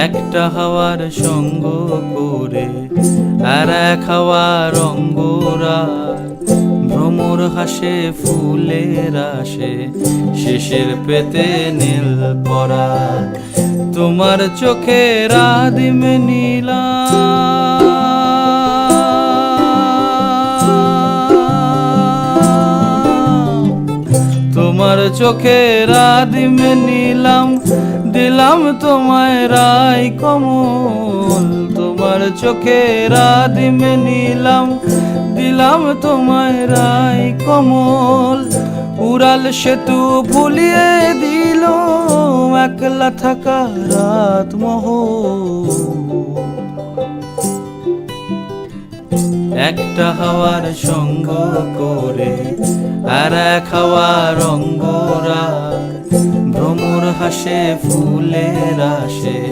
একটা হাওয়ার সঙ্গ করে আর এক হাওয়ার অঙ্গরাগ, ভ্রমর হাসে ফুলের আসে, শেষের পেতে নীল পরাগ। তোমার চোখের আদিম নীলা, তোমার চোখের আদিম নীলাম, দিলাম তোমায় রাই কমল। তোমার চোখের আদিম নীলাম, দিলাম তোমায় রাই কমল। উড়াল সেতু ভুলিয়ে দিল একলা থাকা রাত মহল। একটা হাওয়ার সঙ্গ করে আর এক হাওয়ার অঙ্গরাগ, ভ্রমর হাসে ফুলের আসে।